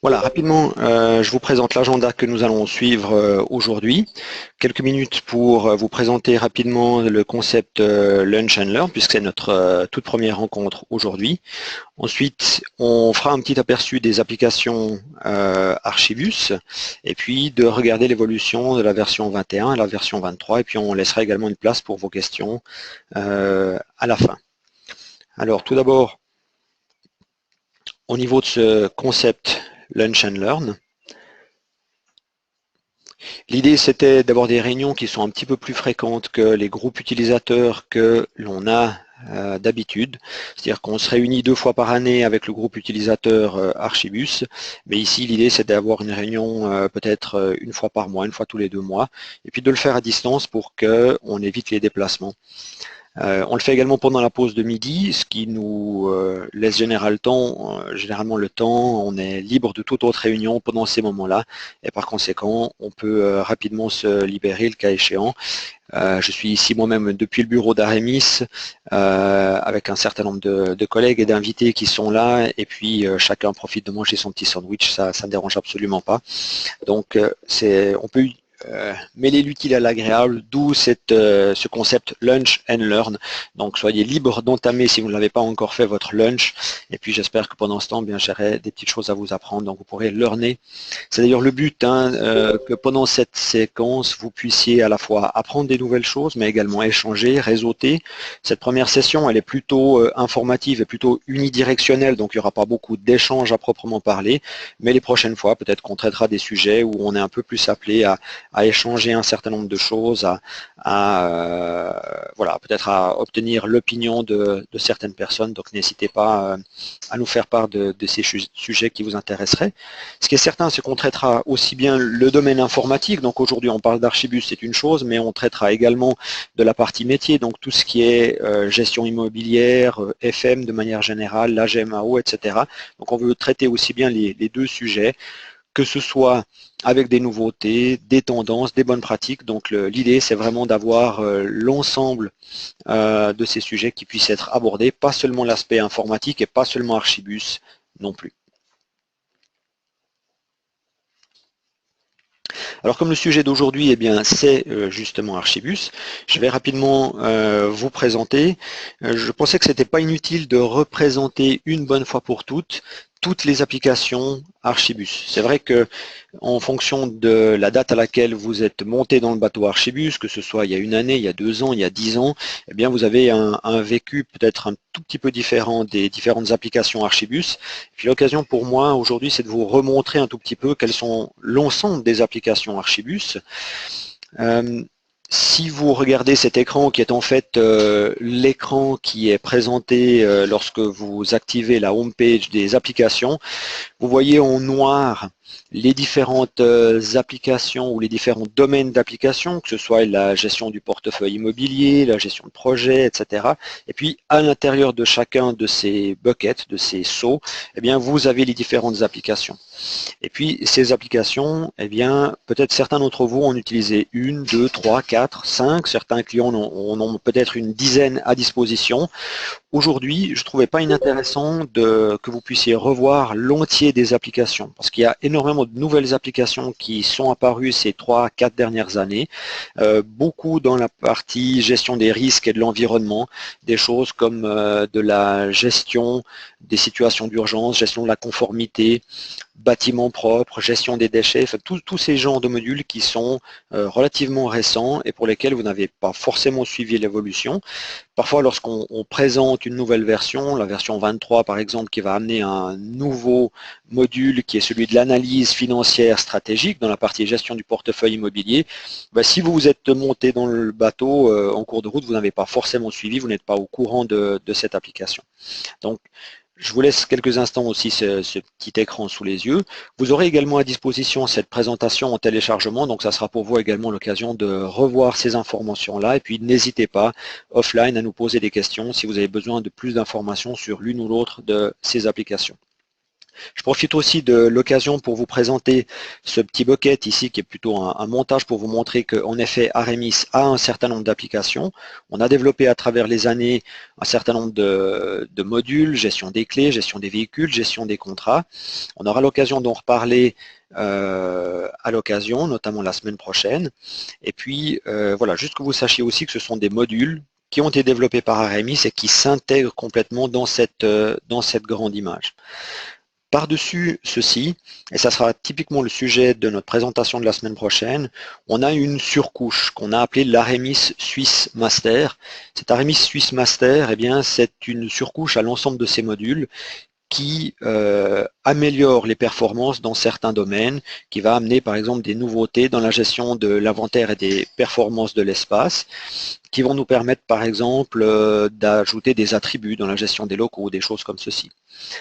Voilà, rapidement, je vous présente l'agenda que nous allons suivre aujourd'hui. Quelques minutes pour vous présenter rapidement le concept Lunch and Learn, puisque c'est notre toute première rencontre aujourd'hui. Ensuite, on fera un petit aperçu des applications Archibus, et puis de regarder l'évolution de la version 21 à la version 23, et puis on laissera également une place pour vos questions à la fin. Alors, tout d'abord, au niveau de ce concept Lunch and Learn, l'idée, c'était d'avoir des réunions qui sont un petit peu plus fréquentes que les groupes utilisateurs que l'on a d'habitude. C'est-à-dire qu'on se réunit 2 fois par année avec le groupe utilisateur Archibus, mais ici, l'idée, c'est d'avoir une réunion peut-être 1 fois par mois, 1 fois tous les 2 mois, et puis de le faire à distance pour qu'on évite les déplacements. On le fait également pendant la pause de midi, ce qui nous laisse généralement le temps, on est libre de toute autre réunion pendant ces moments-là, et par conséquent, on peut rapidement se libérer le cas échéant. Je suis ici moi-même depuis le bureau d'Aremis, avec un certain nombre de collègues et d'invités qui sont là, et puis chacun profite de manger son petit sandwich, ça ne dérange absolument pas. Donc on peut mêler l'utile à l'agréable, d'où ce concept lunch and learn. Donc soyez libre d'entamer si vous ne l'avez pas encore fait votre lunch, et puis j'espère que pendant ce temps, bien j'aurai des petites choses à vous apprendre, donc vous pourrez learner. C'est d'ailleurs le but, que pendant cette séquence, vous puissiez à la fois apprendre des nouvelles choses, mais également échanger, réseauter. Cette première session, elle est plutôt informative et plutôt unidirectionnelle, donc il n'y aura pas beaucoup d'échanges à proprement parler, mais les prochaines fois, peut-être qu'on traitera des sujets où on est un peu plus appelé à échanger un certain nombre de choses, voilà, peut-être à obtenir l'opinion de certaines personnes. Donc n'hésitez pas à nous faire part de ces sujets qui vous intéresseraient. Ce qui est certain, c'est qu'on traitera aussi bien le domaine informatique. Donc aujourd'hui, on parle d'Archibus, c'est une chose, mais on traitera également de la partie métier, donc tout ce qui est gestion immobilière, FM de manière générale, la GMAO, etc. Donc on veut traiter aussi bien les deux sujets, que ce soit avec des nouveautés, des tendances, des bonnes pratiques. Donc l'idée, c'est vraiment d'avoir l'ensemble de ces sujets qui puissent être abordés, pas seulement l'aspect informatique et pas seulement Archibus non plus. Alors comme le sujet d'aujourd'hui, eh bien, c'est justement Archibus, je vais rapidement vous présenter. Je pensais que ce n'était pas inutile de représenter une bonne fois pour toutes les applications Archibus. C'est vrai que en fonction de la date à laquelle vous êtes monté dans le bateau Archibus, que ce soit il y a 1 année, il y a 2 ans, il y a 10 ans, eh bien vous avez un vécu peut-être un tout petit peu différent des différentes applications Archibus. Et puis l'occasion pour moi aujourd'hui, c'est de vous remontrer un tout petit peu quelles sont l'ensemble des applications Archibus. Euh, Si vous regardez cet écran qui est en fait l'écran qui est présenté lorsque vous activez la home page des applications, vous voyez en noir les différentes applications ou les différents domaines d'application, que ce soit la gestion du portefeuille immobilier, la gestion de projet, etc. Et puis à l'intérieur de chacun de ces buckets, de ces seaux, eh bien, vous avez les différentes applications. Et puis ces applications, eh bien, peut-être certains d'entre vous en utilisé 1, 2, 3, 4, 5. Certains clients en ont peut-être une dizaine à disposition. Aujourd'hui, je ne trouvais pas inintéressant que vous puissiez revoir l'entier des applications, parce qu'il y a énormément de nouvelles applications qui sont apparues ces 3, 4 dernières années, beaucoup dans la partie gestion des risques et de l'environnement, des choses comme de la gestion des situations d'urgence, gestion de la conformité, bâtiments propres, gestion des déchets, enfin, tous ces genres de modules qui sont relativement récents et pour lesquels vous n'avez pas forcément suivi l'évolution. Parfois, lorsqu'on présente une nouvelle version, la version 23 par exemple, qui va amener un nouveau module qui est celui de l'analyse financière stratégique dans la partie gestion du portefeuille immobilier, ben, si vous vous êtes monté dans le bateau en cours de route, vous n'avez pas forcément suivi, vous n'êtes pas au courant de cette application. Donc, je vous laisse quelques instants aussi ce petit écran sous les yeux. Vous aurez également à disposition cette présentation en téléchargement, donc ça sera pour vous également l'occasion de revoir ces informations-là. Et puis n'hésitez pas, offline, à nous poser des questions si vous avez besoin de plus d'informations sur l'une ou l'autre de ces applications. Je profite aussi de l'occasion pour vous présenter ce petit bucket ici qui est plutôt un montage pour vous montrer qu'en effet Aremis a un certain nombre d'applications. On a développé à travers les années un certain nombre de modules, gestion des clés, gestion des véhicules, gestion des contrats. On aura l'occasion d'en reparler à l'occasion, notamment la semaine prochaine. Et puis voilà, juste que vous sachiez aussi que ce sont des modules qui ont été développés par Aremis et qui s'intègrent complètement dans cette grande image. Par-dessus ceci, et ça sera typiquement le sujet de notre présentation de la semaine prochaine, on a une surcouche qu'on a appelée l'Aremis Swiss Master. Cet Aremis Swiss Master, eh bien, c'est une surcouche à l'ensemble de ces modules qui améliore les performances dans certains domaines, qui va amener par exemple des nouveautés dans la gestion de l'inventaire et des performances de l'espace, qui vont nous permettre par exemple d'ajouter des attributs dans la gestion des locaux, des choses comme ceci.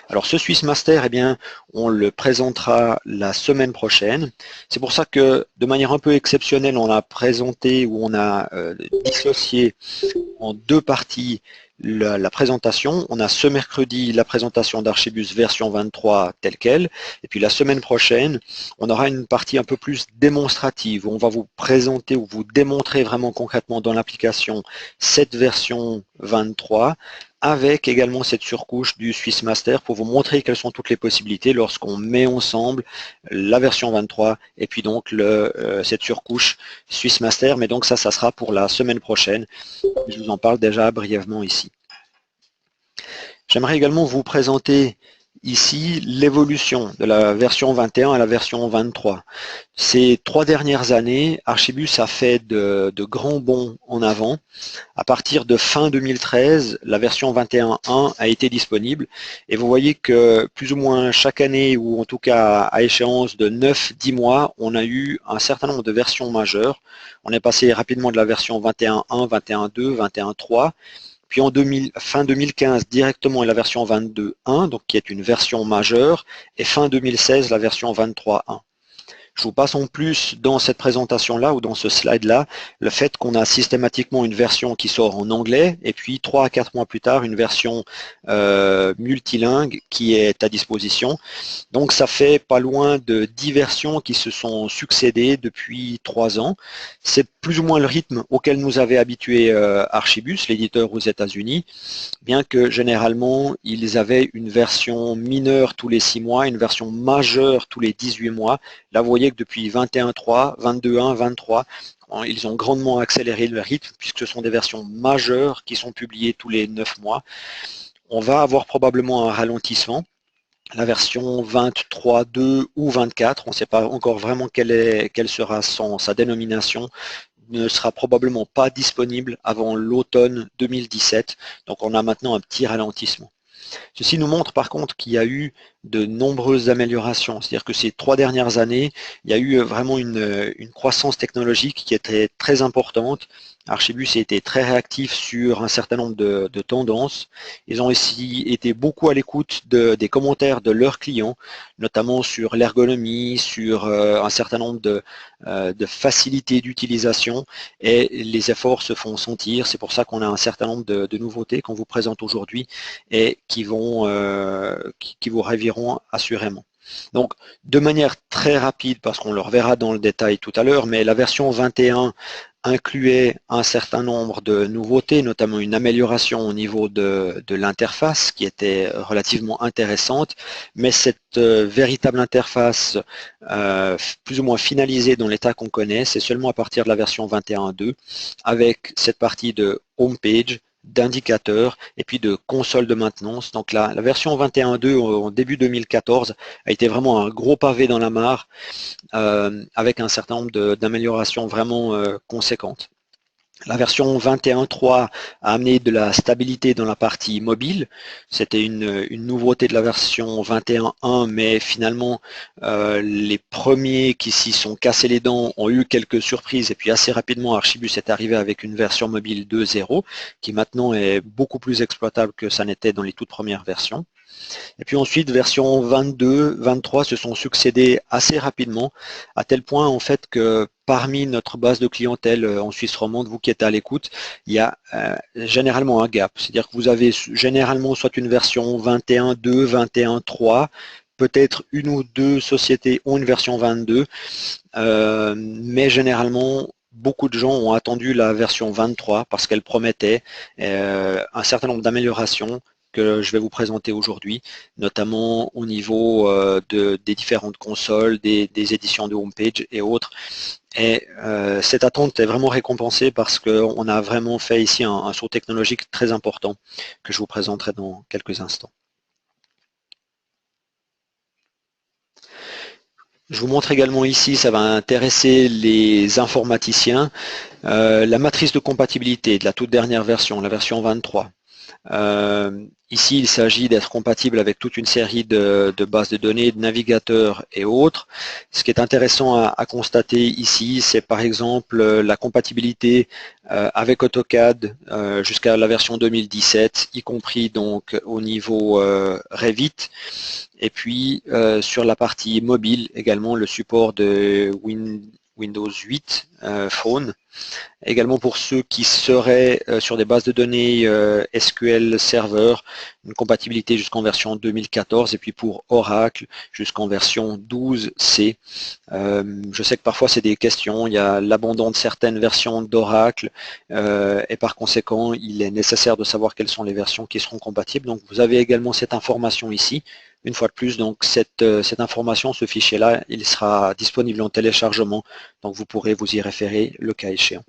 Alors ce Swiss Master, eh bien, on le présentera la semaine prochaine. C'est pour ça que de manière un peu exceptionnelle, on a présenté ou on a dissocié en deux parties la présentation. On a ce mercredi la présentation d'Archibus version 23 telle qu'elle, et puis la semaine prochaine, on aura une partie un peu plus démonstrative où on va vous présenter ou vous démontrer vraiment concrètement dans l'application cette version 23 avec également cette surcouche du Swiss Master pour vous montrer quelles sont toutes les possibilités lorsqu'on met ensemble la version 23 et puis donc cette surcouche Swiss Master. Mais donc ça sera pour la semaine prochaine. Je vous en parle déjà brièvement ici. J'aimerais également vous présenter ici l'évolution de la version 21 à la version 23. Ces 3 dernières années, Archibus a fait de grands bonds en avant. À partir de fin 2013, la version 21.1 a été disponible et vous voyez que plus ou moins chaque année, ou en tout cas à échéance de 9-10 mois, on a eu un certain nombre de versions majeures. On est passé rapidement de la version 21.1, 21.2, 21.3. Puis en fin 2015, directement la version 22.1, donc qui est une version majeure, et fin 2016, la version 23.1. Je vous passe en plus dans cette présentation-là ou dans ce slide-là le fait qu'on a systématiquement une version qui sort en anglais et puis 3 à 4 mois plus tard une version multilingue qui est à disposition. Donc ça fait pas loin de 10 versions qui se sont succédées depuis 3 ans. C'est plus ou moins le rythme auquel nous avait habitué Archibus, l'éditeur aux États-Unis, bien que généralement ils avaient une version mineure tous les 6 mois, une version majeure tous les 18 mois. Là, vous voyez que depuis 21.3, 22.1, 23, ils ont grandement accéléré le rythme puisque ce sont des versions majeures qui sont publiées tous les 9 mois. On va avoir probablement un ralentissement. La version 23.2 ou 24, on ne sait pas encore vraiment quelle sera sa dénomination, ne sera probablement pas disponible avant l'automne 2017. Donc on a maintenant un petit ralentissement. Ceci nous montre par contre qu'il y a eu de nombreuses améliorations, c'est-à-dire que ces 3 dernières années, il y a eu vraiment une croissance technologique qui était très importante. Archibus a été très réactif sur un certain nombre de tendances. Ils ont aussi été beaucoup à l'écoute des commentaires de leurs clients, notamment sur l'ergonomie, sur un certain nombre de facilités d'utilisation, et les efforts se font sentir. C'est pour ça qu'on a un certain nombre de nouveautés qu'on vous présente aujourd'hui et qui vous raviront assurément. Donc, de manière très rapide, parce qu'on le reverra dans le détail tout à l'heure, mais la version 21 incluait un certain nombre de nouveautés, notamment une amélioration au niveau de l'interface qui était relativement intéressante, mais cette véritable interface plus ou moins finalisée dans l'état qu'on connaît, c'est seulement à partir de la version 21.2 avec cette partie de homepage, d'indicateurs et puis de console de maintenance. Donc la version 21.2 en début 2014 a été vraiment un gros pavé dans la mare avec un certain nombre d'améliorations vraiment conséquentes. La version 21.3 a amené de la stabilité dans la partie mobile. C'était une nouveauté de la version 21.1, mais finalement, les premiers qui s'y sont cassés les dents ont eu quelques surprises. Et puis assez rapidement, Archibus est arrivé avec une version mobile 2.0, qui maintenant est beaucoup plus exploitable que ça n'était dans les toutes premières versions. Et puis ensuite, version 22, 23 se sont succédés assez rapidement, à tel point en fait que parmi notre base de clientèle en Suisse romande, vous qui êtes à l'écoute, il y a généralement un gap. C'est-à-dire que vous avez généralement soit une version 21.2, 21.3, peut-être une ou deux sociétés ont une version 22, mais généralement, beaucoup de gens ont attendu la version 23 parce qu'elle promettait un certain nombre d'améliorations que je vais vous présenter aujourd'hui, notamment au niveau des différentes consoles, des éditions de homepage et autres. Et cette attente est vraiment récompensée parce qu'on a vraiment fait ici un saut technologique très important que je vous présenterai dans quelques instants. Je vous montre également ici, ça va intéresser les informaticiens, la matrice de compatibilité de la toute dernière version, la version 23. Ici, il s'agit d'être compatible avec toute une série de bases de données, de navigateurs et autres. Ce qui est intéressant à constater ici, c'est par exemple la compatibilité avec AutoCAD jusqu'à la version 2017, y compris donc au niveau Revit. Et puis sur la partie mobile également, le support de Windows 8 Phone. Également pour ceux qui seraient sur des bases de données SQL Server, une compatibilité jusqu'en version 2014 et puis pour Oracle jusqu'en version 12C. Je sais que parfois c'est des questions, il y a l'abandon de certaines versions d'Oracle et par conséquent il est nécessaire de savoir quelles sont les versions qui seront compatibles. Donc vous avez également cette information ici. Une fois de plus, donc cette information, ce fichier-là, il sera disponible en téléchargement, donc vous pourrez vous y référer le cas échéant.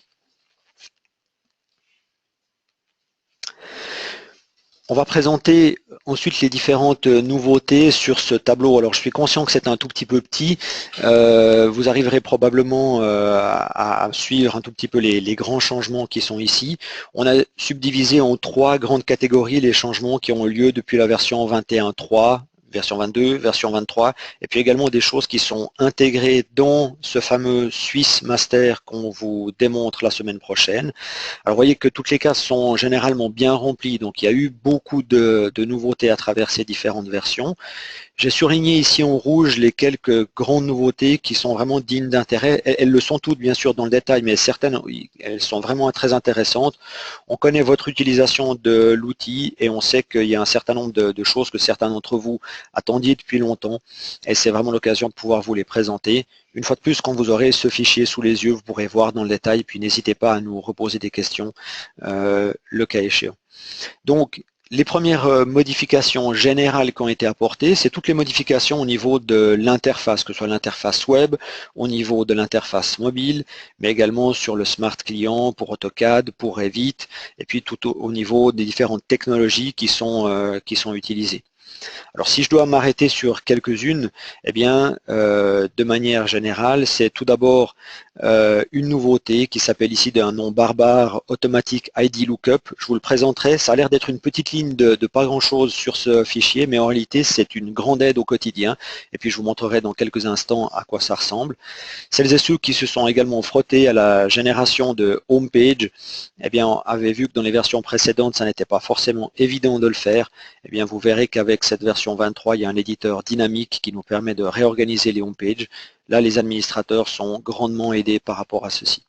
On va présenter ensuite les différentes nouveautés sur ce tableau. Alors je suis conscient que c'est un tout petit peu petit. Vous arriverez probablement à suivre un tout petit peu les grands changements qui sont ici. On a subdivisé en trois grandes catégories les changements qui ont lieu depuis la version 21.3, version 22, version 23, et puis également des choses qui sont intégrées dans ce fameux Swiss Master qu'on vous démontre la semaine prochaine. Alors vous voyez que toutes les cases sont généralement bien remplies, donc il y a eu beaucoup de nouveautés à travers ces différentes versions. J'ai surligné ici en rouge les quelques grandes nouveautés qui sont vraiment dignes d'intérêt. Elles le sont toutes bien sûr dans le détail, mais certaines elles sont vraiment très intéressantes. On connaît votre utilisation de l'outil et on sait qu'il y a un certain nombre de choses que certains d'entre vous attendiez depuis longtemps et c'est vraiment l'occasion de pouvoir vous les présenter. Une fois de plus, quand vous aurez ce fichier sous les yeux, vous pourrez voir dans le détail, puis n'hésitez pas à nous reposer des questions le cas échéant. Donc, les premières modifications générales qui ont été apportées, c'est toutes les modifications au niveau de l'interface, que ce soit l'interface web, au niveau de l'interface mobile, mais également sur le Smart Client, pour AutoCAD, pour Revit, et puis tout au niveau des différentes technologies qui sont utilisées. Alors si je dois m'arrêter sur quelques-unes, eh bien, de manière générale, c'est tout d'abord une nouveauté qui s'appelle ici d'un nom barbare, Automatic ID Lookup. Je vous le présenterai, ça a l'air d'être une petite ligne de pas grand-chose sur ce fichier, mais en réalité, c'est une grande aide au quotidien. Et puis, je vous montrerai dans quelques instants à quoi ça ressemble. Celles et ceux qui se sont également frottés à la génération de homepage, eh bien, avaient vu que dans les versions précédentes, ça n'était pas forcément évident de le faire. Eh bien, vous verrez qu'avec cette version 23, il y a un éditeur dynamique qui nous permet de réorganiser les homepages. Là, les administrateurs sont grandement aidés par rapport à ceci.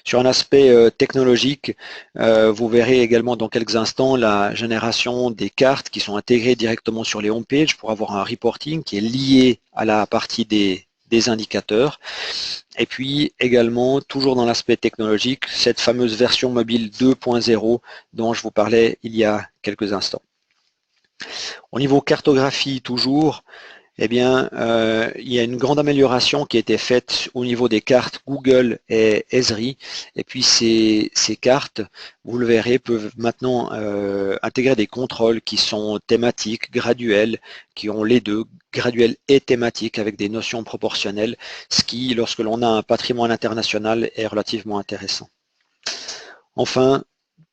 Sur un aspect technologique, vous verrez également dans quelques instants la génération des cartes qui sont intégrées directement sur les homepages pour avoir un reporting qui est lié à la partie des indicateurs. Et puis également, toujours dans l'aspect technologique, cette fameuse version mobile 2.0 dont je vous parlais il y a quelques instants. Au niveau cartographie toujours, eh bien, il y a une grande amélioration qui a été faite au niveau des cartes Google et Esri. Et puis ces cartes, vous le verrez, peuvent maintenant intégrer des contrôles qui sont thématiques, graduels, qui ont les deux, graduels et thématiques, avec des notions proportionnelles, ce qui, lorsque l'on a un patrimoine international, est relativement intéressant. Enfin,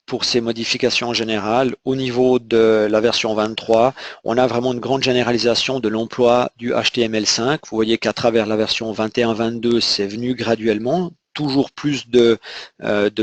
pour ces modifications générales, au niveau de la version 23, on a vraiment une grande généralisation de l'emploi du HTML5. Vous voyez qu'à travers la version 21-22, c'est venu graduellement. Toujours plus de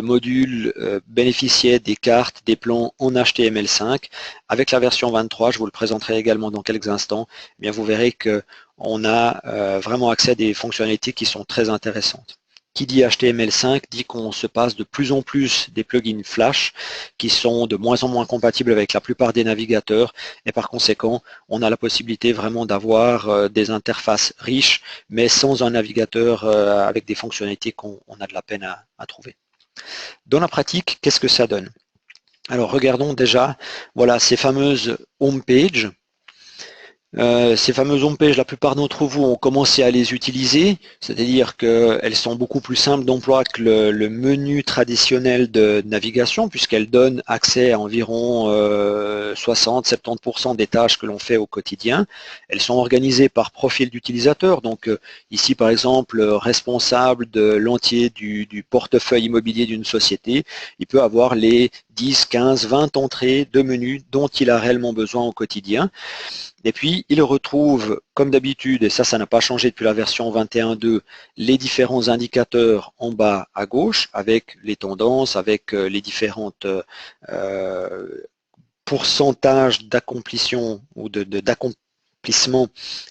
modules bénéficiaient des cartes, des plans en HTML5. Avec la version 23, je vous le présenterai également dans quelques instants, eh bien vous verrez qu'on a vraiment accès à des fonctionnalités qui sont très intéressantes. Qui dit HTML5 dit qu'on se passe de plus en plus des plugins Flash qui sont de moins en moins compatibles avec la plupart des navigateurs et par conséquent, on a la possibilité vraiment d'avoir des interfaces riches mais sans un navigateur avec des fonctionnalités qu'on a de la peine à trouver. Dans la pratique, qu'est-ce que ça donne? Alors regardons déjà, voilà ces fameuses home pages. Ces fameuses homepages, la plupart d'entre vous ont commencé à les utiliser, c'est-à-dire qu'elles sont beaucoup plus simples d'emploi que le menu traditionnel de navigation, puisqu'elles donnent accès à environ 60-70% des tâches que l'on fait au quotidien. Elles sont organisées par profil d'utilisateur, donc ici par exemple, responsable de l'entier du portefeuille immobilier d'une société, il peut avoir les 10, 15, 20 entrées de menus dont il a réellement besoin au quotidien. Et puis, il retrouve, comme d'habitude, et ça n'a pas changé depuis la version 21.2, les différents indicateurs en bas à gauche, avec les tendances, avec les différentes pourcentages d'accomplissement ou d'accomplissement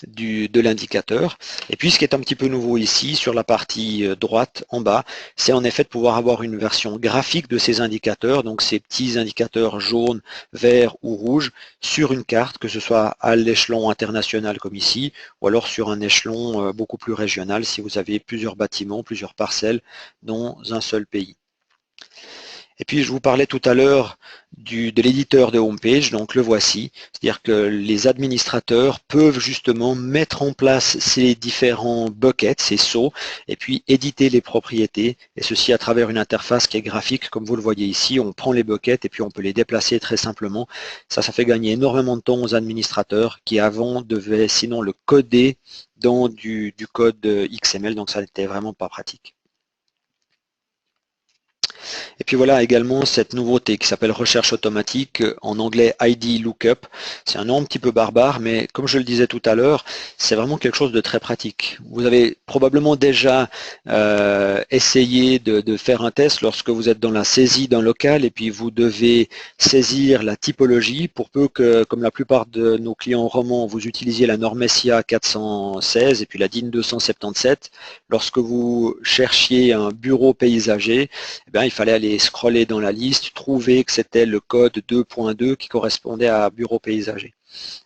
de l'indicateur. Et puis ce qui est un petit peu nouveau ici, sur la partie droite en bas, c'est en effet de pouvoir avoir une version graphique de ces indicateurs, donc ces petits indicateurs jaunes, verts ou rouges, sur une carte, que ce soit à l'échelon international comme ici, ou alors sur un échelon beaucoup plus régional si vous avez plusieurs bâtiments, plusieurs parcelles dans un seul pays. Et puis je vous parlais tout à l'heure de l'éditeur de homepage, donc le voici, c'est-à-dire que les administrateurs peuvent justement mettre en place ces différents buckets, ces seaux, et puis éditer les propriétés, et ceci à travers une interface qui est graphique, comme vous le voyez ici, on prend les buckets et puis on peut les déplacer très simplement. Ça fait gagner énormément de temps aux administrateurs qui avant devaient sinon le coder dans du code XML, donc ça n'était vraiment pas pratique. Et puis voilà également cette nouveauté qui s'appelle recherche automatique, en anglais ID Lookup. C'est un nom un petit peu barbare, mais comme je le disais tout à l'heure, c'est vraiment quelque chose de très pratique. Vous avez probablement déjà essayé de faire un test lorsque vous êtes dans la saisie d'un local et puis vous devez saisir la typologie pour peu que, comme la plupart de nos clients romans, vous utilisiez la Normesia 416 et puis la DIN 277. Lorsque vous cherchiez un bureau paysager, eh bien, il fallait aller scroller dans la liste, trouver que c'était le code 2.2 qui correspondait à bureau paysager.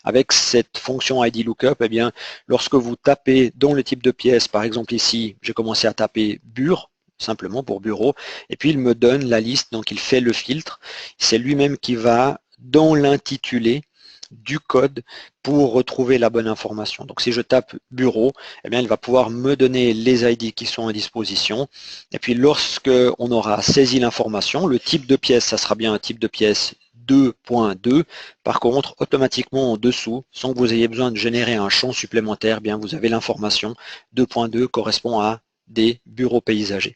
Avec cette fonction ID Lookup, eh bien, lorsque vous tapez dans le type de pièce, par exemple ici, j'ai commencé à taper bure, simplement pour bureau, et puis il me donne la liste, donc il fait le filtre. C'est lui-même qui va, dans l'intitulé du code, pour retrouver la bonne information. Donc si je tape bureau, eh bien, il va pouvoir me donner les ID qui sont à disposition. Et puis lorsque on aura saisi l'information, le type de pièce, ça sera bien un type de pièce 2.2. Par contre, automatiquement en dessous, sans que vous ayez besoin de générer un champ supplémentaire, eh bien vous avez l'information 2.2 correspond à des bureaux paysagers.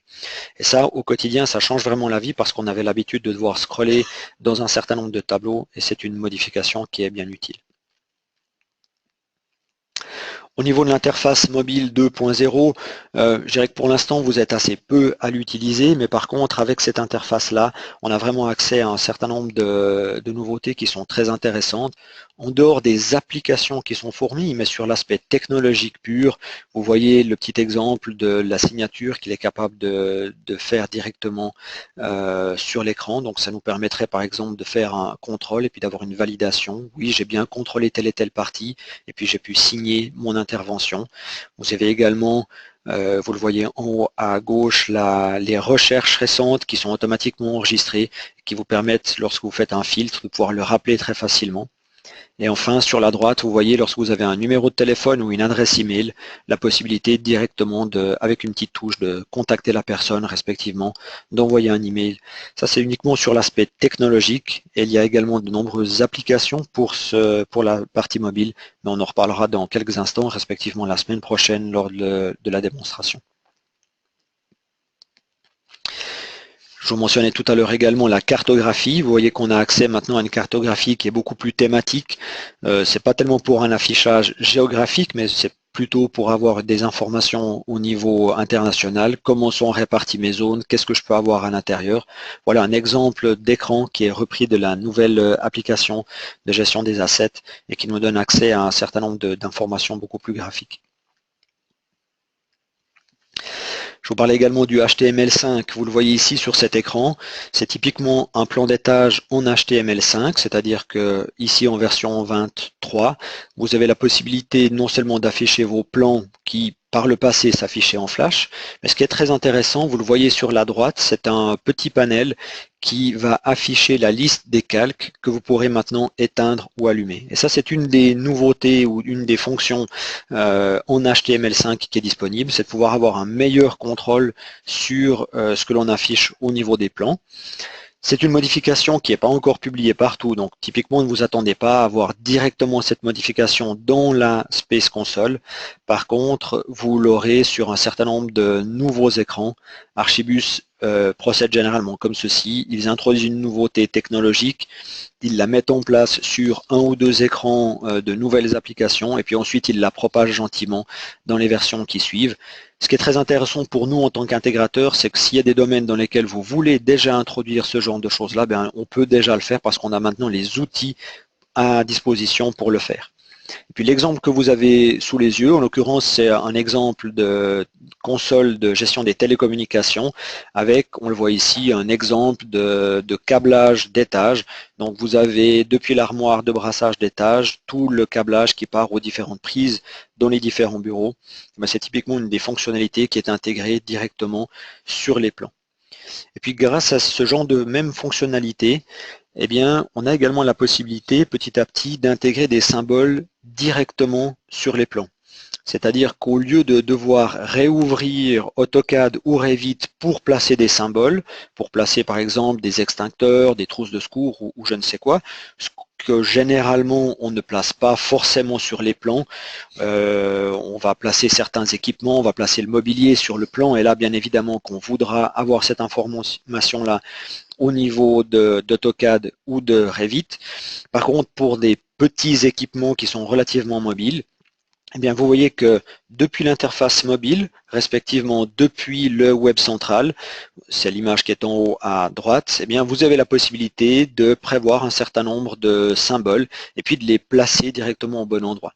Et ça, au quotidien, ça change vraiment la vie parce qu'on avait l'habitude de devoir scroller dans un certain nombre de tableaux et c'est une modification qui est bien utile. Au niveau de l'interface mobile 2.0, je dirais que pour l'instant, vous êtes assez peu à l'utiliser, mais par contre, avec cette interface-là, on a vraiment accès à un certain nombre de nouveautés qui sont très intéressantes. En dehors des applications qui sont fournies, mais sur l'aspect technologique pur, vous voyez le petit exemple de la signature qu'il est capable de faire directement sur l'écran. Donc, ça nous permettrait par exemple de faire un contrôle et puis d'avoir une validation. Oui, j'ai bien contrôlé telle et telle partie, et puis j'ai pu signer mon intervention. Vous avez également, vous le voyez en haut à gauche, les recherches récentes qui sont automatiquement enregistrées, qui vous permettent, lorsque vous faites un filtre, de pouvoir le rappeler très facilement. Et enfin, sur la droite, vous voyez, lorsque vous avez un numéro de téléphone ou une adresse email, la possibilité directement, avec une petite touche, de contacter la personne, respectivement, d'envoyer un email. Ça, c'est uniquement sur l'aspect technologique. Et il y a également de nombreuses applications pour la partie mobile, mais on en reparlera dans quelques instants, respectivement la semaine prochaine, lors de la démonstration. Je vous mentionnais tout à l'heure également la cartographie. Vous voyez qu'on a accès maintenant à une cartographie qui est beaucoup plus thématique. C'est pas tellement pour un affichage géographique, mais c'est plutôt pour avoir des informations au niveau international. Comment sont réparties mes zones? Qu'est-ce que je peux avoir à l'intérieur? Voilà un exemple d'écran qui est repris de la nouvelle application de gestion des assets et qui nous donne accès à un certain nombre d'informations beaucoup plus graphiques. Je vous parlais également du HTML5, vous le voyez ici sur cet écran. C'est typiquement un plan d'étage en HTML5, c'est-à-dire que ici en version 23, vous avez la possibilité non seulement d'afficher vos plans qui par le passé s'affichaient en Flash, mais ce qui est très intéressant, vous le voyez sur la droite, c'est un petit panel qui va afficher la liste des calques que vous pourrez maintenant éteindre ou allumer. Et ça, c'est une des nouveautés ou une des fonctions en HTML5 qui est disponible, c'est de pouvoir avoir un meilleur contrôle sur ce que l'on affiche au niveau des plans. C'est une modification qui n'est pas encore publiée partout, donc typiquement ne vous attendez pas à avoir directement cette modification dans la Space Console. Par contre, vous l'aurez sur un certain nombre de nouveaux écrans. Archibus procède généralement comme ceci. Ils introduisent une nouveauté technologique, ils la mettent en place sur un ou deux écrans de nouvelles applications et puis ensuite ils la propagent gentiment dans les versions qui suivent. Ce qui est très intéressant pour nous en tant qu'intégrateur, c'est que s'il y a des domaines dans lesquels vous voulez déjà introduire ce genre de choses-là, on peut déjà le faire parce qu'on a maintenant les outils à disposition pour le faire. Et puis l'exemple que vous avez sous les yeux, en l'occurrence, c'est un exemple de console de gestion des télécommunications avec, on le voit ici, un exemple de câblage d'étage. Donc vous avez depuis l'armoire de brassage d'étage tout le câblage qui part aux différentes prises dans les différents bureaux. C'est typiquement une des fonctionnalités qui est intégrée directement sur les plans. Et puis grâce à ce genre de même fonctionnalité, on a également la possibilité petit à petit d'intégrer des symboles directement sur les plans. C'est-à-dire qu'au lieu de devoir réouvrir AutoCAD ou Revit pour placer des symboles, pour placer par exemple des extincteurs, des trousses de secours ou je ne sais quoi, ce que généralement on ne place pas forcément sur les plans, on va placer certains équipements, on va placer le mobilier sur le plan et là bien évidemment qu'on voudra avoir cette information-là au niveau d'AutoCAD ou de Revit. Par contre, pour des petits équipements qui sont relativement mobiles, vous voyez que depuis l'interface mobile, respectivement depuis le web central, c'est l'image qui est en haut à droite, vous avez la possibilité de prévoir un certain nombre de symboles et puis de les placer directement au bon endroit.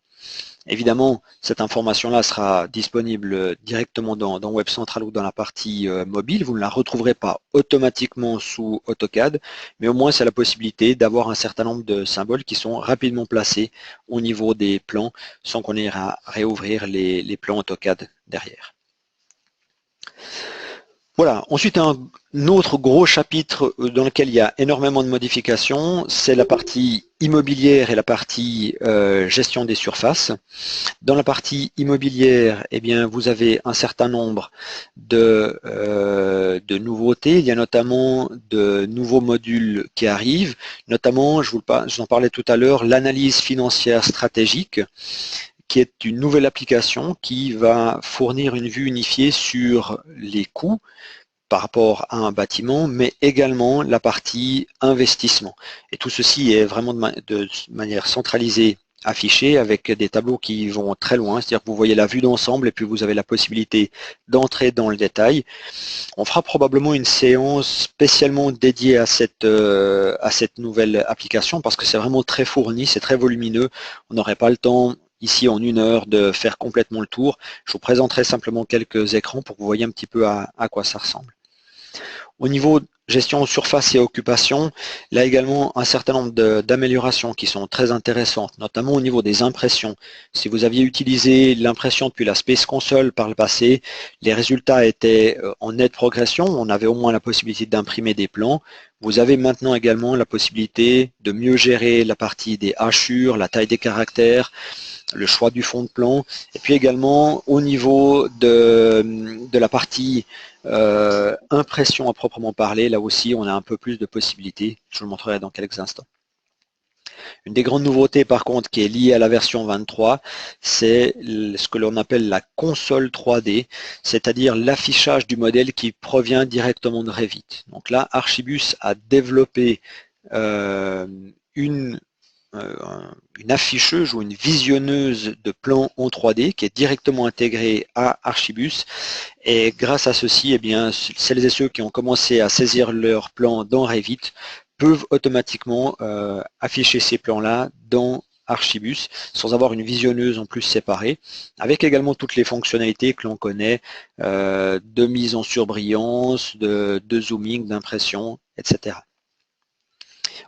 Évidemment, cette information-là sera disponible directement dans Web Central ou dans la partie mobile. Vous ne la retrouverez pas automatiquement sous AutoCAD, mais au moins c'est la possibilité d'avoir un certain nombre de symboles qui sont rapidement placés au niveau des plans sans qu'on ait à réouvrir les plans AutoCAD derrière. Voilà, ensuite un autre gros chapitre dans lequel il y a énormément de modifications, c'est la partie immobilière et la partie gestion des surfaces. Dans la partie immobilière, vous avez un certain nombre de nouveautés. Il y a notamment de nouveaux modules qui arrivent, notamment, je vous en parlais tout à l'heure, l'analyse financière stratégique, qui est une nouvelle application qui va fournir une vue unifiée sur les coûts par rapport à un bâtiment, mais également la partie investissement. Et tout ceci est vraiment de manière centralisée affiché avec des tableaux qui vont très loin, c'est-à-dire que vous voyez la vue d'ensemble et puis vous avez la possibilité d'entrer dans le détail. On fera probablement une séance spécialement dédiée à cette nouvelle application parce que c'est vraiment très fourni, c'est très volumineux, on n'aurait pas le temps ici en une heure de faire complètement le tour. Je vous présenterai simplement quelques écrans pour que vous voyez un petit peu à quoi ça ressemble. Au niveau gestion surface et occupation, là également un certain nombre d'améliorations qui sont très intéressantes, notamment au niveau des impressions. Si vous aviez utilisé l'impression depuis la Space Console par le passé, les résultats étaient en nette progression, on avait au moins la possibilité d'imprimer des plans. Vous avez maintenant également la possibilité de mieux gérer la partie des hachures, la taille des caractères, le choix du fond de plan, et puis également au niveau de la partie impression à proprement parler, là aussi on a un peu plus de possibilités, je vous le montrerai dans quelques instants. Une des grandes nouveautés par contre qui est liée à la version 23, c'est ce que l'on appelle la console 3D, c'est-à-dire l'affichage du modèle qui provient directement de Revit. Donc là, Archibus a développé une afficheuse ou une visionneuse de plans en 3D qui est directement intégrée à Archibus et grâce à ceci, celles et ceux qui ont commencé à saisir leurs plans dans Revit peuvent automatiquement afficher ces plans-là dans Archibus sans avoir une visionneuse en plus séparée, avec également toutes les fonctionnalités que l'on connaît de mise en surbrillance, de zooming, d'impression, etc.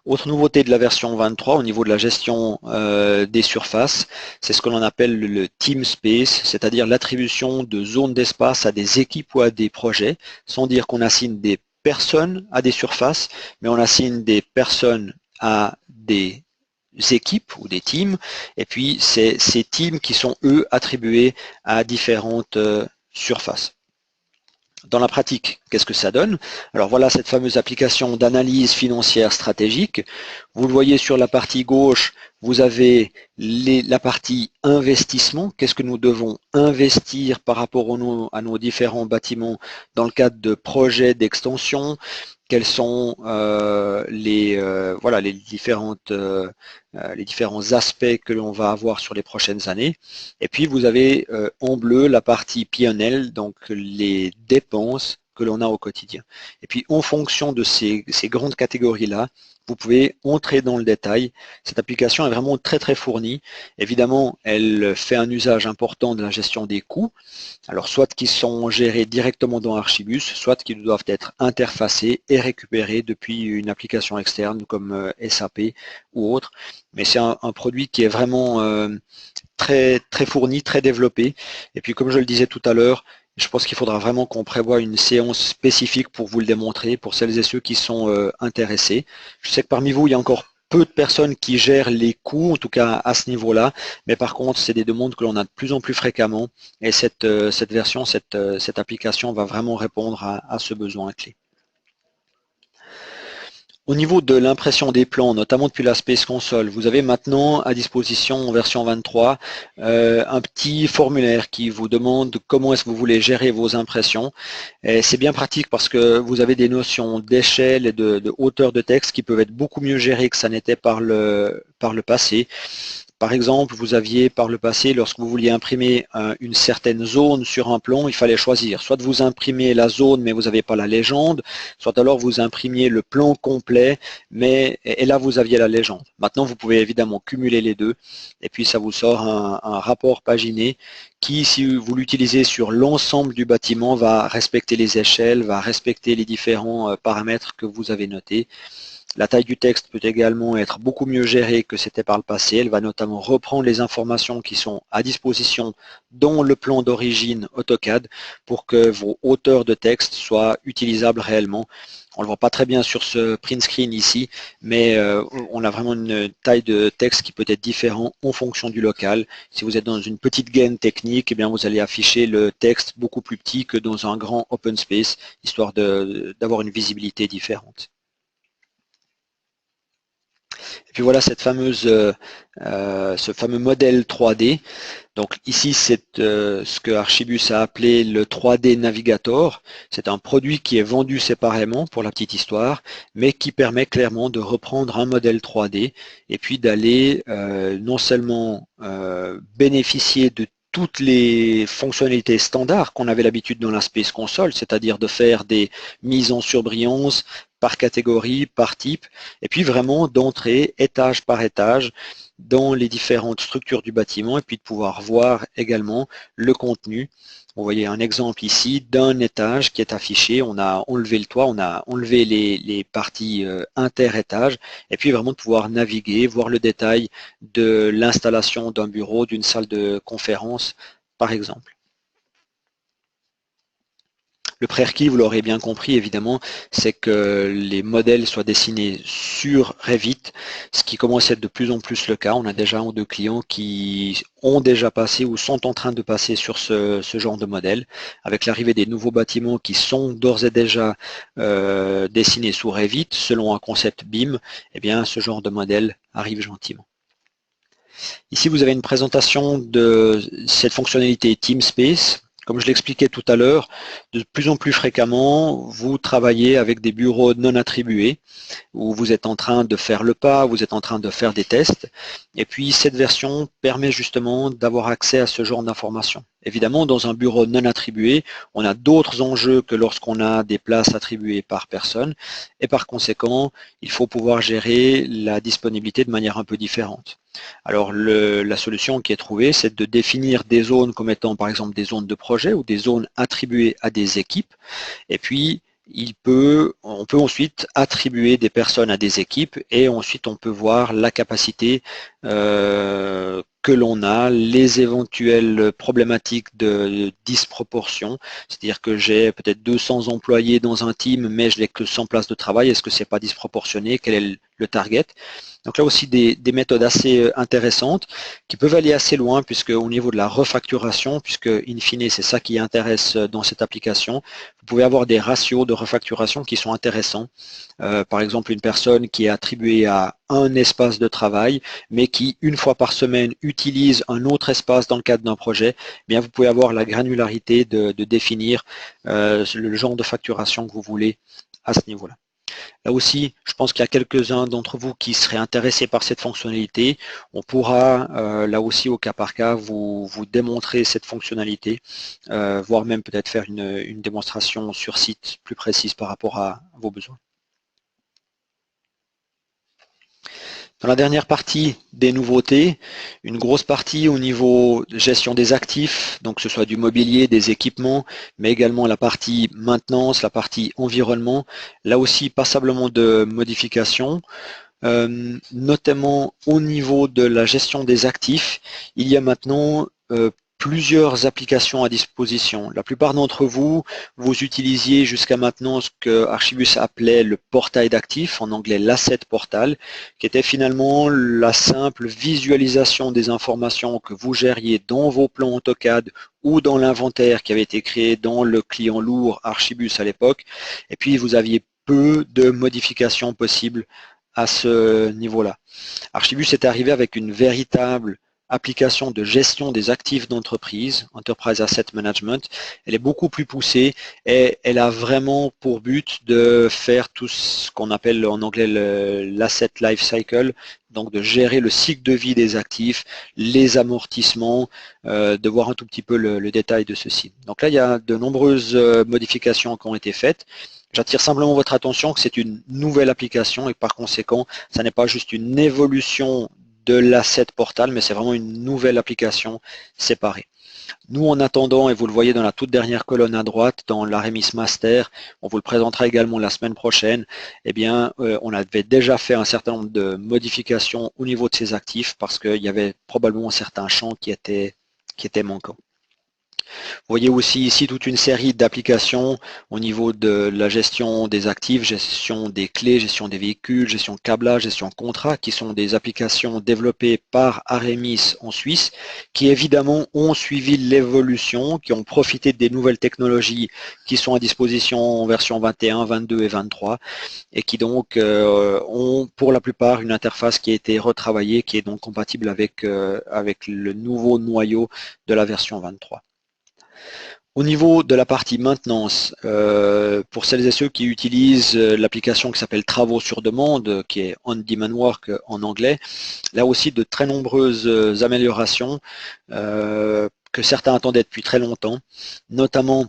Autre nouveauté de la version 23 au niveau de la gestion des surfaces, c'est ce que l'on appelle le Team Space, c'est-à-dire l'attribution de zones d'espace à des équipes ou à des projets, sans dire qu'on assigne des personnes à des surfaces, mais on assigne des personnes à des équipes ou des teams, et puis c'est ces teams qui sont eux attribués à différentes surfaces. Dans la pratique, qu'est-ce que ça donne? Alors voilà cette fameuse application d'analyse financière stratégique. Vous le voyez sur la partie gauche, vous avez la partie investissement. Qu'est-ce que nous devons investir par rapport à nos différents bâtiments dans le cadre de projets d'extension? Quels sont voilà, les différents aspects que l'on va avoir sur les prochaines années. Et puis vous avez en bleu la partie P&L, donc les dépenses que l'on a au quotidien. Et puis en fonction de ces grandes catégories-là, vous pouvez entrer dans le détail. Cette application est vraiment très très fournie. Évidemment, elle fait un usage important de la gestion des coûts. Alors soit qui sont gérés directement dans Archibus, soit qui doivent être interfacés et récupérés depuis une application externe comme SAP ou autre. Mais c'est un produit qui est vraiment très, très fourni, très développé. Et puis comme je le disais tout à l'heure, je pense qu'il faudra vraiment qu'on prévoie une séance spécifique pour vous le démontrer, pour celles et ceux qui sont intéressés. Je sais que parmi vous, il y a encore peu de personnes qui gèrent les coûts, en tout cas à ce niveau-là, mais par contre, c'est des demandes que l'on a de plus en plus fréquemment, et cette version, cette application va vraiment répondre à ce besoin clé. Au niveau de l'impression des plans, notamment depuis la Space Console, vous avez maintenant à disposition en version 23 un petit formulaire qui vous demande comment est-ce que vous voulez gérer vos impressions. C'est bien pratique parce que vous avez des notions d'échelle et de hauteur de texte qui peuvent être beaucoup mieux gérées que ça n'était par le passé. Par exemple, vous aviez par le passé, lorsque vous vouliez imprimer une certaine zone sur un plan, il fallait choisir. Soit vous imprimez la zone, mais vous n'avez pas la légende, soit alors vous imprimiez le plan complet, et là vous aviez la légende. Maintenant, vous pouvez évidemment cumuler les deux, et puis ça vous sort un rapport paginé qui, si vous l'utilisez sur l'ensemble du bâtiment, va respecter les échelles, va respecter les différents paramètres que vous avez notés. La taille du texte peut également être beaucoup mieux gérée que c'était par le passé. Elle va notamment reprendre les informations qui sont à disposition dans le plan d'origine AutoCAD pour que vos hauteurs de texte soient utilisables réellement. On ne le voit pas très bien sur ce print screen ici, mais on a vraiment une taille de texte qui peut être différente en fonction du local. Si vous êtes dans une petite gaine technique, eh bien vous allez afficher le texte beaucoup plus petit que dans un grand open space, histoire d'avoir une visibilité différente. Et puis voilà ce fameux modèle 3D. Donc ici, c'est ce que Archibus a appelé le 3D Navigator. C'est un produit qui est vendu séparément pour la petite histoire, mais qui permet clairement de reprendre un modèle 3D et puis d'aller non seulement bénéficier de toutes les fonctionnalités standards qu'on avait l'habitude dans la Space Console, c'est-à-dire de faire des mises en surbrillance par catégorie, par type, et puis vraiment d'entrer étage par étage dans les différentes structures du bâtiment et puis de pouvoir voir également le contenu. Vous voyez un exemple ici d'un étage qui est affiché, on a enlevé le toit, on a enlevé les parties inter-étages et puis vraiment de pouvoir naviguer, voir le détail de l'installation d'un bureau, d'une salle de conférence par exemple. Le prérequis, vous l'aurez bien compris évidemment, c'est que les modèles soient dessinés sur Revit, ce qui commence à être de plus en plus le cas. On a déjà un ou deux clients qui ont déjà passé ou sont en train de passer sur ce genre de modèle. Avec l'arrivée des nouveaux bâtiments qui sont d'ores et déjà dessinés sous Revit, selon un concept BIM, eh bien ce genre de modèle arrive gentiment. Ici, vous avez une présentation de cette fonctionnalité TeamSpace. Comme je l'expliquais tout à l'heure, de plus en plus fréquemment, vous travaillez avec des bureaux non attribués, où vous êtes en train de faire le pas, vous êtes en train de faire des tests. Et puis, cette version permet justement d'avoir accès à ce genre d'informations. Évidemment, dans un bureau non attribué, on a d'autres enjeux que lorsqu'on a des places attribuées par personne, et par conséquent, il faut pouvoir gérer la disponibilité de manière un peu différente. Alors, la solution qui est trouvée, c'est de définir des zones comme étant, par exemple, des zones de projet ou des zones attribuées à des équipes, et puis on peut ensuite attribuer des personnes à des équipes et ensuite on peut voir la capacité que l'on a, les éventuelles problématiques de disproportion, c'est-à-dire que j'ai peut-être 200 employés dans un team mais je n'ai que 100 places de travail, est-ce que c'est pas disproportionné, quel est le target? Donc là aussi des méthodes assez intéressantes qui peuvent aller assez loin puisque au niveau de la refacturation, puisque in fine c'est ça qui intéresse dans cette application, vous pouvez avoir des ratios de refacturation qui sont intéressants. Par exemple, une personne qui est attribuée à un espace de travail, mais qui, une fois par semaine, utilise un autre espace dans le cadre d'un projet, eh bien, vous pouvez avoir la granularité de définir le genre de facturation que vous voulez à ce niveau-là. Là aussi, je pense qu'il y a quelques-uns d'entre vous qui seraient intéressés par cette fonctionnalité. On pourra, là aussi, au cas par cas, vous démontrer cette fonctionnalité, voire même peut-être faire une démonstration sur site plus précise par rapport à vos besoins. Dans la dernière partie des nouveautés, une grosse partie au niveau de gestion des actifs, donc que ce soit du mobilier, des équipements, mais également la partie maintenance, la partie environnement. Là aussi, passablement de modifications, notamment au niveau de la gestion des actifs. Il y a maintenant plusieurs applications à disposition. La plupart d'entre vous, vous utilisiez jusqu'à maintenant ce que Archibus appelait le portail d'actifs, en anglais l'asset portal, qui était finalement la simple visualisation des informations que vous gériez dans vos plans AutoCAD ou dans l'inventaire qui avait été créé dans le client lourd Archibus à l'époque. Et puis vous aviez peu de modifications possibles à ce niveau-là. Archibus est arrivé avec une véritable application de gestion des actifs d'entreprise, Enterprise Asset Management. Elle est beaucoup plus poussée et elle a vraiment pour but de faire tout ce qu'on appelle en anglais l'asset life cycle, donc de gérer le cycle de vie des actifs, les amortissements, de voir un tout petit peu le détail de ceci. Donc là, il y a de nombreuses modifications qui ont été faites. J'attire simplement votre attention que c'est une nouvelle application et par conséquent, ça n'est pas juste une évolution de l'asset portal, mais c'est vraiment une nouvelle application séparée. Nous, en attendant, et vous le voyez dans la toute dernière colonne à droite, dans l'Aremis Master, on vous le présentera également la semaine prochaine, eh bien, on avait déjà fait un certain nombre de modifications au niveau de ces actifs parce qu'il y avait probablement certains champs qui étaient manquants. Vous voyez aussi ici toute une série d'applications au niveau de la gestion des actifs, gestion des clés, gestion des véhicules, gestion câblage, gestion contrat, qui sont des applications développées par Aremis en Suisse, qui évidemment ont suivi l'évolution, qui ont profité des nouvelles technologies qui sont à disposition en version 21, 22 et 23, et qui donc ont pour la plupart une interface qui a été retravaillée, qui est donc compatible avec le nouveau noyau de la version 23. Au niveau de la partie maintenance, pour celles et ceux qui utilisent l'application qui s'appelle Travaux sur demande, qui est On Demand Work en anglais, là aussi de très nombreuses améliorations que certains attendaient depuis très longtemps, notamment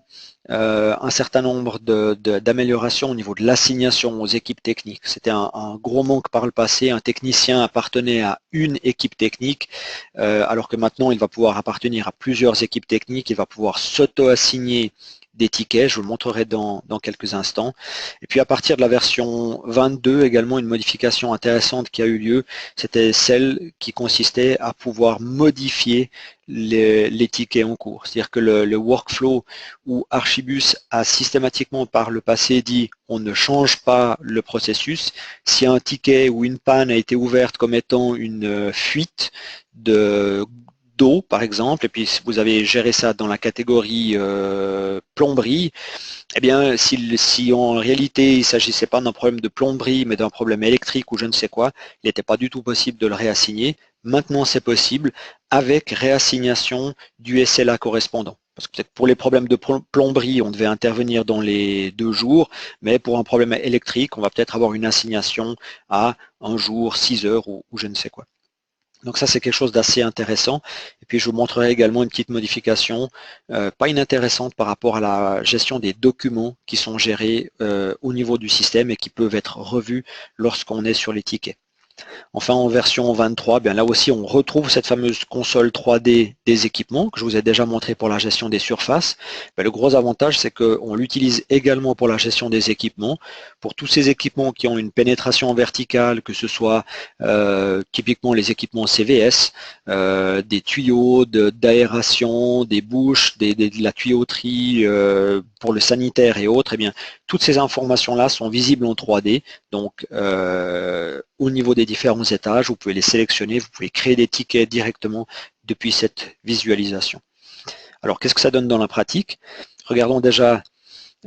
un certain nombre d'améliorations au niveau de l'assignation aux équipes techniques. C'était un gros manque par le passé. Un technicien appartenait à une équipe technique, alors que maintenant il va pouvoir appartenir à plusieurs équipes techniques, il va pouvoir s'auto-assigner des tickets, je vous le montrerai dans quelques instants. Et puis à partir de la version 22, également une modification intéressante qui a eu lieu, c'était celle qui consistait à pouvoir modifier les tickets en cours. C'est-à-dire que le workflow où Archibus a systématiquement par le passé dit on ne change pas le processus. Si un ticket ou une panne a été ouverte comme étant une fuite d'eau par exemple, et puis si vous avez géré ça dans la catégorie plomberie, eh bien si en réalité il ne s'agissait pas d'un problème de plomberie mais d'un problème électrique ou je ne sais quoi, il n'était pas du tout possible de le réassigner. Maintenant c'est possible avec réassignation du SLA correspondant. Parce que peut-être pour les problèmes de plomberie, on devait intervenir dans les 2 jours, mais pour un problème électrique, on va peut-être avoir une assignation à 1 jour, 6 heures ou je ne sais quoi. Donc ça, c'est quelque chose d'assez intéressant. Et puis, je vous montrerai également une petite modification, pas inintéressante par rapport à la gestion des documents qui sont gérés au niveau du système et qui peuvent être revus lorsqu'on est sur les tickets. Enfin, en version 23, bien là aussi, on retrouve cette fameuse console 3D des équipements que je vous ai déjà montré pour la gestion des surfaces. Ben, le gros avantage, c'est qu'on l'utilise également pour la gestion des équipements. Pour tous ces équipements qui ont une pénétration verticale, que ce soit typiquement les équipements CVS, des tuyaux d'aération, des bouches, de la tuyauterie pour le sanitaire et autres, eh bien, toutes ces informations-là sont visibles en 3D. Donc, au niveau des différents étages, vous pouvez les sélectionner, vous pouvez créer des tickets directement depuis cette visualisation. Alors, qu'est-ce que ça donne dans la pratique? Regardons déjà,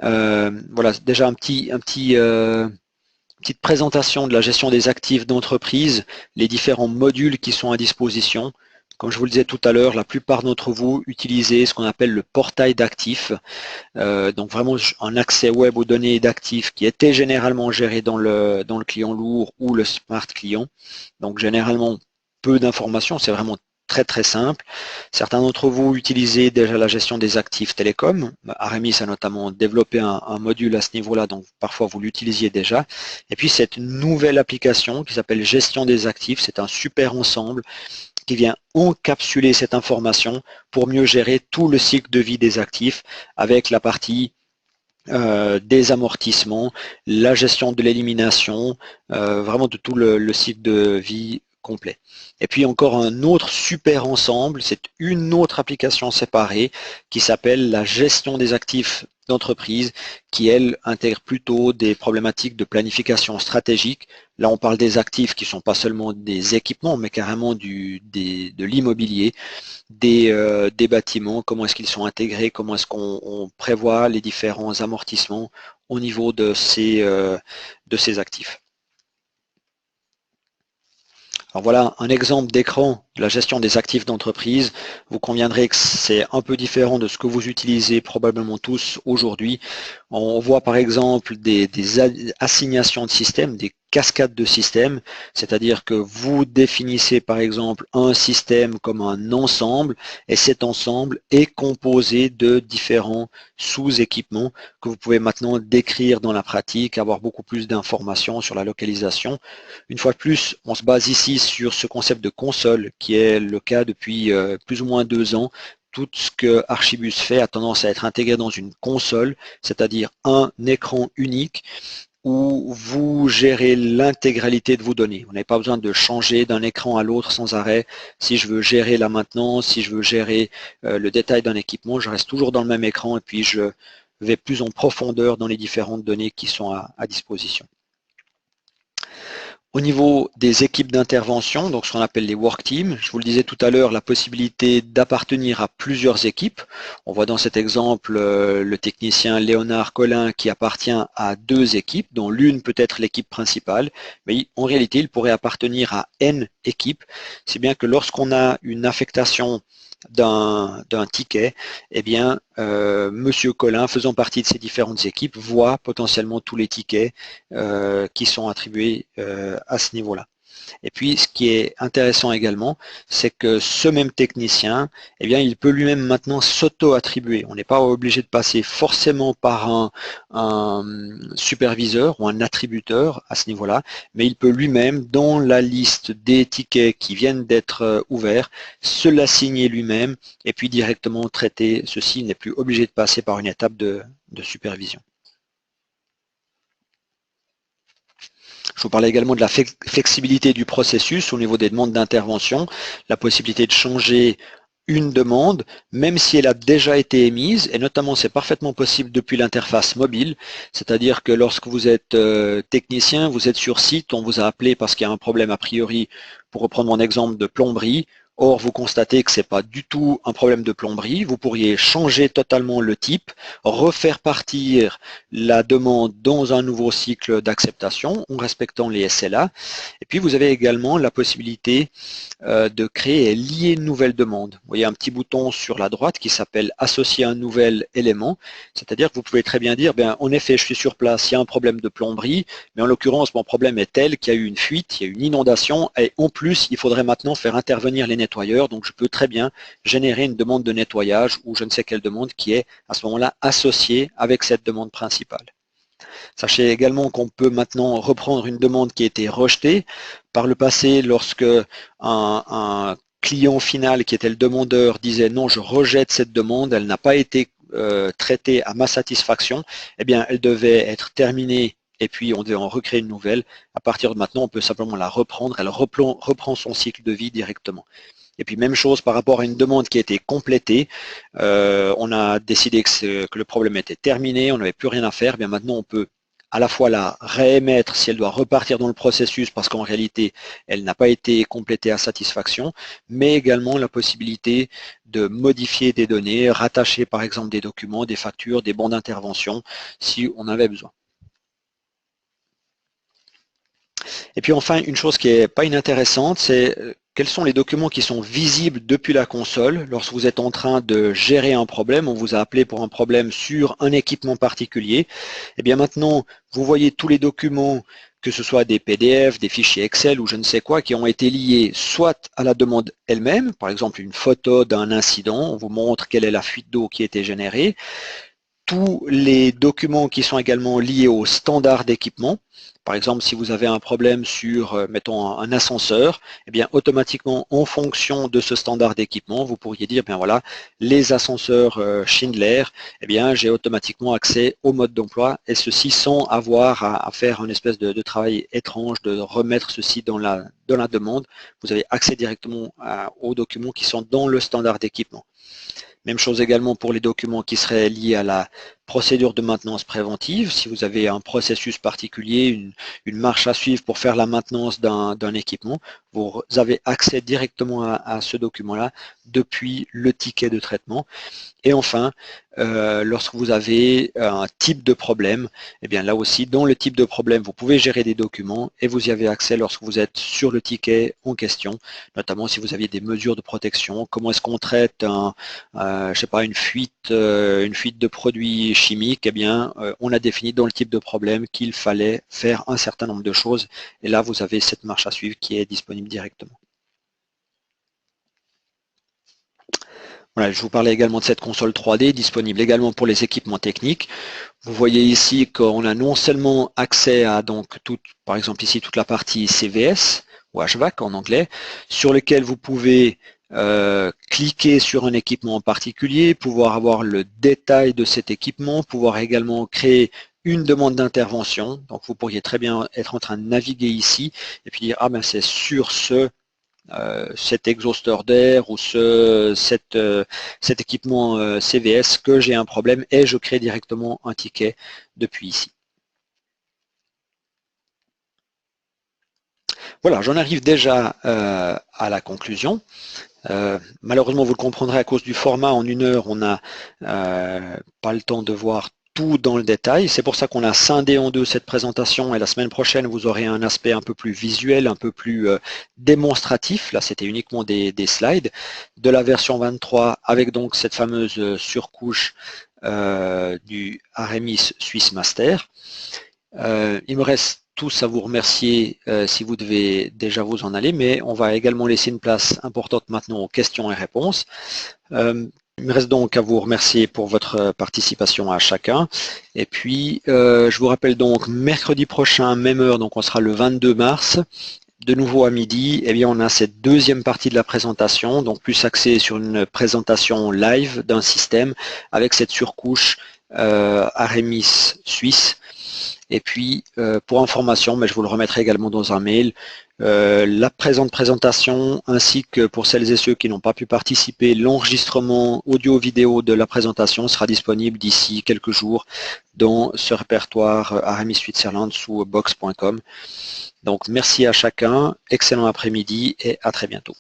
voilà, déjà petite présentation de la gestion des actifs d'entreprise, les différents modules qui sont à disposition. Comme je vous le disais tout à l'heure, la plupart d'entre vous utilisez ce qu'on appelle le portail d'actifs. Donc vraiment un accès web aux données d'actifs qui étaient généralement gérés dans le client lourd ou le smart client. Donc généralement peu d'informations, c'est vraiment très simple. Certains d'entre vous utilisez déjà la gestion des actifs télécom. Aramis a notamment développé un module à ce niveau-là, donc parfois vous l'utilisiez déjà. Et puis cette nouvelle application qui s'appelle gestion des actifs, c'est un super ensemble qui vient encapsuler cette information pour mieux gérer tout le cycle de vie des actifs avec la partie des amortissements, la gestion de l'élimination, vraiment de tout le cycle de vie complet. Et puis encore un autre super ensemble, c'est une autre application séparée qui s'appelle la gestion des actifs d'entreprise qui, elle, intègre plutôt des problématiques de planification stratégique. Là, on parle des actifs qui ne sont pas seulement des équipements, mais carrément de l'immobilier, des bâtiments, comment est-ce qu'ils sont intégrés, comment est-ce qu'on prévoit les différents amortissements au niveau de ces actifs. Alors voilà un exemple d'écran de la gestion des actifs d'entreprise. Vous conviendrez que c'est un peu différent de ce que vous utilisez probablement tous aujourd'hui. On voit par exemple des assignations de systèmes, des cascades de systèmes, c'est-à-dire que vous définissez par exemple un système comme un ensemble et cet ensemble est composé de différents sous-équipements que vous pouvez maintenant décrire dans la pratique, avoir beaucoup plus d'informations sur la localisation. Une fois de plus, on se base ici sur ce concept de console qui est le cas depuis plus ou moins 2 ans. Tout ce que Archibus fait a tendance à être intégré dans une console, c'est-à-dire un écran unique où vous gérez l'intégralité de vos données. Vous n'avez pas besoin de changer d'un écran à l'autre sans arrêt. Si je veux gérer la maintenance, si je veux gérer le détail d'un équipement, je reste toujours dans le même écran et puis je vais plus en profondeur dans les différentes données qui sont à disposition. Au niveau des équipes d'intervention, donc ce qu'on appelle les work teams, je vous le disais tout à l'heure, la possibilité d'appartenir à plusieurs équipes. On voit dans cet exemple le technicien Léonard Collin qui appartient à 2 équipes, dont l'une peut être l'équipe principale, mais en réalité, il pourrait appartenir à N équipes. C'est bien que lorsqu'on a une affectation d'un ticket, eh bien, Monsieur Collin, faisant partie de ces différentes équipes, voit potentiellement tous les tickets qui sont attribués à ce niveau-là. Et puis, ce qui est intéressant également, c'est que ce même technicien, eh bien, il peut lui-même maintenant s'auto-attribuer. On n'est pas obligé de passer forcément par un superviseur ou un attributeur à ce niveau-là, mais il peut lui-même, dans la liste des tickets qui viennent d'être ouverts, se l'assigner lui-même et puis directement traiter ceci. Il n'est plus obligé de passer par une étape de supervision. Je vous parlais également de la flexibilité du processus au niveau des demandes d'intervention, la possibilité de changer une demande, même si elle a déjà été émise, et notamment c'est parfaitement possible depuis l'interface mobile, c'est-à-dire que lorsque vous êtes technicien, vous êtes sur site, on vous a appelé parce qu'il y a un problème a priori, pour reprendre mon exemple de plomberie, Or, vous constatez que ce n'est pas du tout un problème de plomberie. Vous pourriez changer totalement le type, refaire partir la demande dans un nouveau cycle d'acceptation en respectant les SLA. Et puis, vous avez également la possibilité de créer et lier une nouvelle demande. Vous voyez un petit bouton sur la droite qui s'appelle associer un nouvel élément, c'est-à-dire que vous pouvez très bien dire, bien, en effet, je suis sur place, il y a un problème de plomberie, mais en l'occurrence, mon problème est tel qu'il y a eu une fuite, il y a eu une inondation, et en plus, il faudrait maintenant faire intervenir les nettoyeurs, donc je peux très bien générer une demande de nettoyage ou je ne sais quelle demande qui est à ce moment-là associée avec cette demande principale. Sachez également qu'on peut maintenant reprendre une demande qui a été rejetée. Par le passé, lorsque un client final qui était le demandeur disait non, je rejette cette demande, elle n'a pas été traitée à ma satisfaction, eh bien, elle devait être terminée et puis on devait en recréer une nouvelle. À partir de maintenant, on peut simplement la reprendre, elle reprend son cycle de vie directement. Et puis même chose par rapport à une demande qui a été complétée, on a décidé que le problème était terminé, on n'avait plus rien à faire, bien maintenant on peut à la fois la réémettre si elle doit repartir dans le processus parce qu'en réalité elle n'a pas été complétée à satisfaction, mais également la possibilité de modifier des données, rattacher par exemple des documents, des factures, des bons d'intervention si on avait besoin. Et puis enfin, une chose qui n'est pas inintéressante, c'est quels sont les documents qui sont visibles depuis la console. Lorsque vous êtes en train de gérer un problème, on vous a appelé pour un problème sur un équipement particulier. Et bien maintenant, vous voyez tous les documents, que ce soit des PDF, des fichiers Excel ou je ne sais quoi, qui ont été liés soit à la demande elle-même, par exemple une photo d'un incident, on vous montre quelle est la fuite d'eau qui a été générée, tous les documents qui sont également liés au standard d'équipement. Par exemple, si vous avez un problème sur, mettons, un ascenseur, eh bien, automatiquement, en fonction de ce standard d'équipement, vous pourriez dire, bien voilà, les ascenseurs Schindler, eh bien, j'ai automatiquement accès au mode d'emploi, et ceci sans avoir à faire une espèce de travail étrange, de remettre ceci dans la demande. Vous avez accès directement aux documents qui sont dans le standard d'équipement. Même chose également pour les documents qui seraient liés à la procédure de maintenance préventive. Si vous avez un processus particulier, une marche à suivre pour faire la maintenance d'un équipement, vous avez accès directement à ce document-là depuis le ticket de traitement. Et enfin, lorsque vous avez un type de problème, eh bien là aussi, dans le type de problème, vous pouvez gérer des documents et vous y avez accès lorsque vous êtes sur le ticket en question, notamment si vous aviez des mesures de protection, comment est-ce qu'on traite je sais pas, une fuite de produits chimiques, eh bien, on a défini dans le type de problème qu'il fallait faire un certain nombre de choses et là, vous avez cette marche à suivre qui est disponible directement. Voilà, je vous parlais également de cette console 3D disponible également pour les équipements techniques. Vous voyez ici qu'on a non seulement accès à donc par exemple ici toute la partie CVS ou HVAC en anglais, sur lequel vous pouvez cliquer sur un équipement en particulier, pouvoir avoir le détail de cet équipement, pouvoir également créer une demande d'intervention. Donc vous pourriez très bien être en train de naviguer ici et puis dire ah ben c'est sur cet exhausteur d'air ou cet équipement CVS que j'ai un problème et je crée directement un ticket depuis ici. Voilà, j'en arrive déjà à la conclusion. Malheureusement, vous le comprendrez à cause du format, en 1 heure, on n'a pas le temps de voir tout dans le détail. C'est pour ça qu'on a scindé en 2 cette présentation et la semaine prochaine, vous aurez un aspect un peu plus visuel, un peu plus démonstratif. Là, c'était uniquement des slides de la version 23 avec donc cette fameuse surcouche du Aramis Swiss Master. Il me reste tous à vous remercier si vous devez déjà vous en aller, mais on va également laisser une place importante maintenant aux questions et réponses. Il me reste donc à vous remercier pour votre participation à chacun. Et puis, je vous rappelle donc, mercredi prochain, même heure, donc on sera le 22 mars, de nouveau à midi, eh bien on a cette deuxième partie de la présentation, donc plus axée sur une présentation live d'un système avec cette surcouche Aramis Suisse. Et puis, pour information, mais je vous le remettrai également dans un mail, la présente présentation, ainsi que pour celles et ceux qui n'ont pas pu participer, l'enregistrement audio-vidéo de la présentation sera disponible d'ici quelques jours dans ce répertoire Aramis Switzerland sous box.com. Donc, merci à chacun, excellent après-midi et à très bientôt.